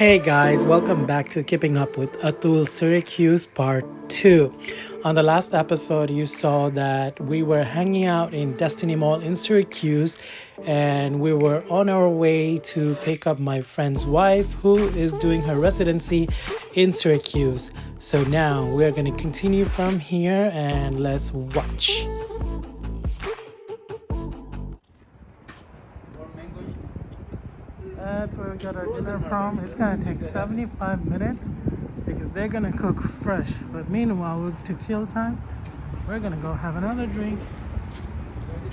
Hey guys, welcome back to Keeping Up with Atul Syracuse Part 2. On the last episode, you saw that we were hanging out in Destiny Mall in Syracuse and we were on our way to pick up my friend's wife who is doing her residency in Syracuse. So now we're going to continue from here and let's watch. That's where we got our dinner from. It's gonna take 75 minutes because they're gonna cook fresh. But meanwhile, to kill time, we're gonna go have another drink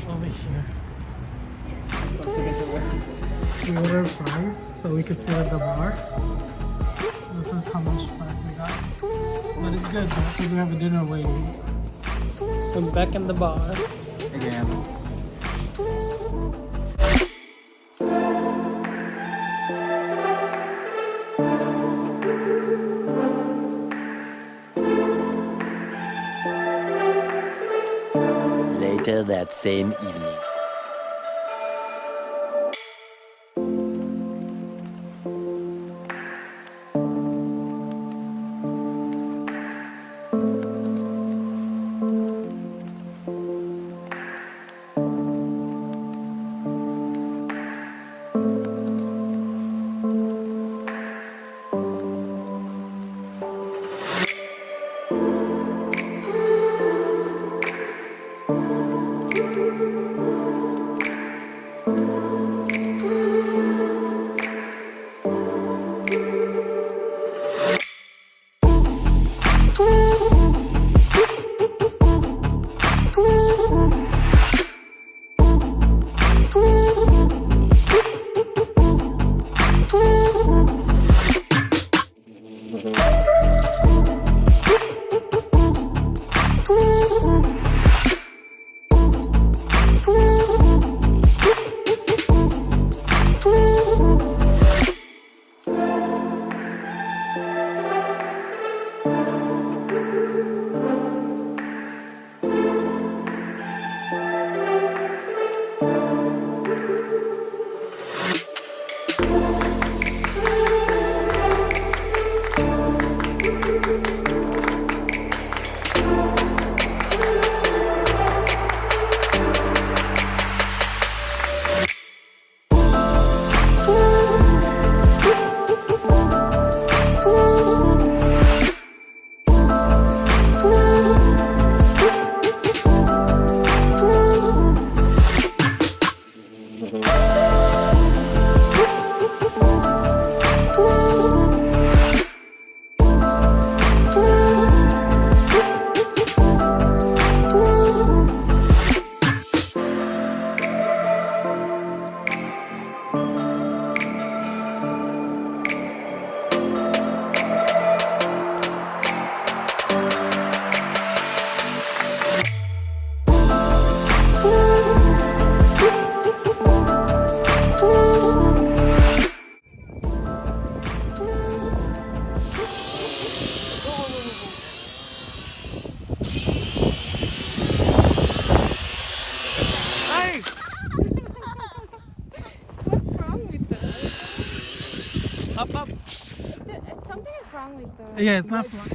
over here. We ordered fries so we could sit at the bar. This is how much fries we got. But it's good because we have a dinner waiting. I'm back in the bar again. Later that same evening. Up. Something is wrong with the... Yeah, it's not fun.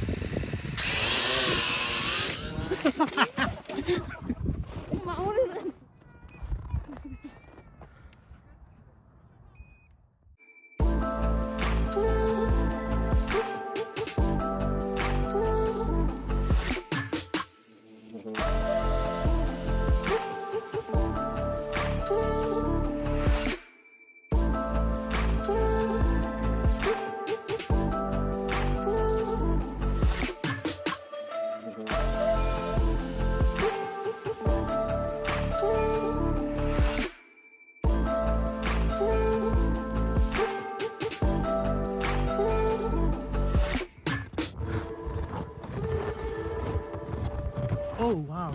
Oh, wow.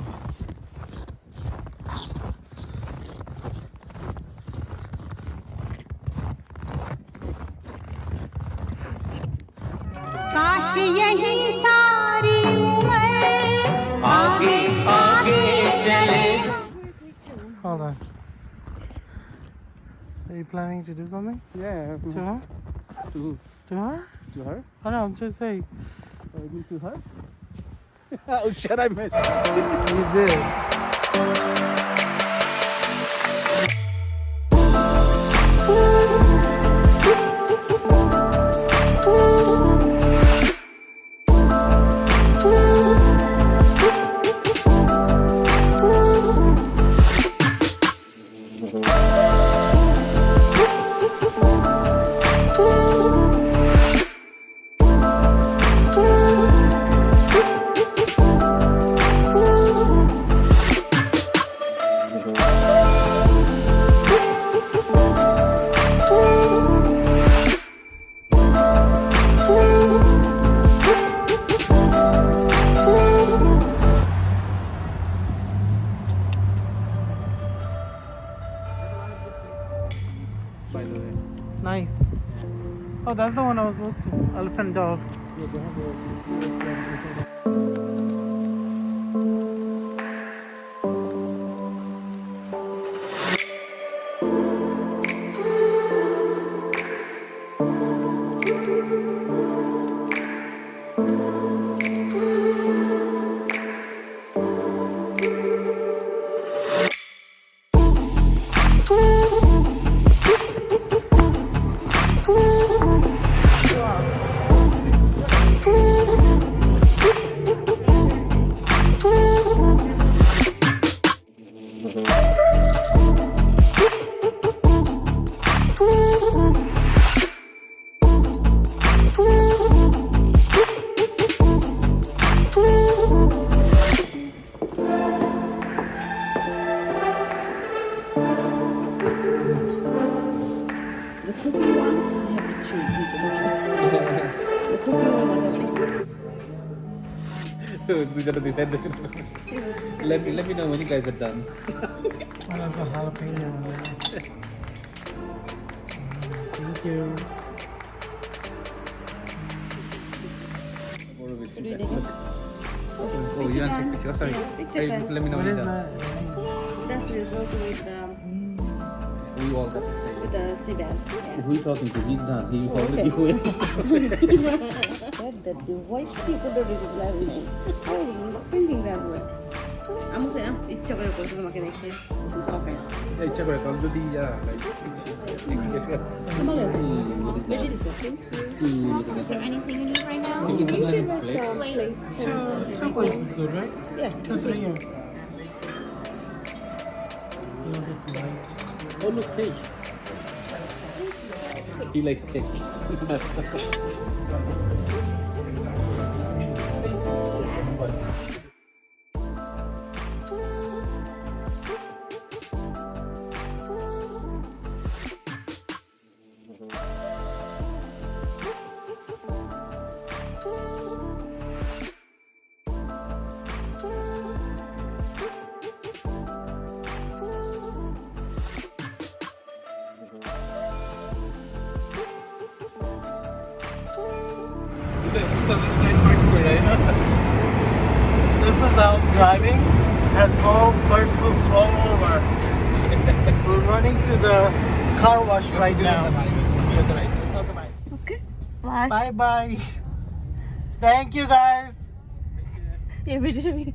Hold on. Are you planning to do something? Yeah. To her? To To her? To her? Oh no, I'm just saying. Oh, you mean to her? Oh shit, I missed. You did. By the way. Nice. Oh, that's the one I was looking. Elephant dog. Yeah, they have they said that. Let me know when you guys are done. Oh, that's a jalapeno. Thank you. Oh, you want to take picture? Sorry. Hey, let me know What when is you're done. that? That's result with We all got the same. the sea bass. Yeah. Who are you talking to? He's done. He okay. already went. That the white people don't reply me. I was thinking that way. I'm saying it's chocolate because I'm making a shit. Okay. Hey, check it out. Like, Come on, let's what is that? Thank you. Look at Is that. there anything you need right now? Give me some lemon flakes. Two places good, right? Yeah. 2, 3, yeah. You know, just light. Oh, look, cake. He likes cake. This is out driving, has all bird poops all over. We're running to the car wash right now. Okay. Bye. Bye bye. Thank you guys. Yeah, ready to be.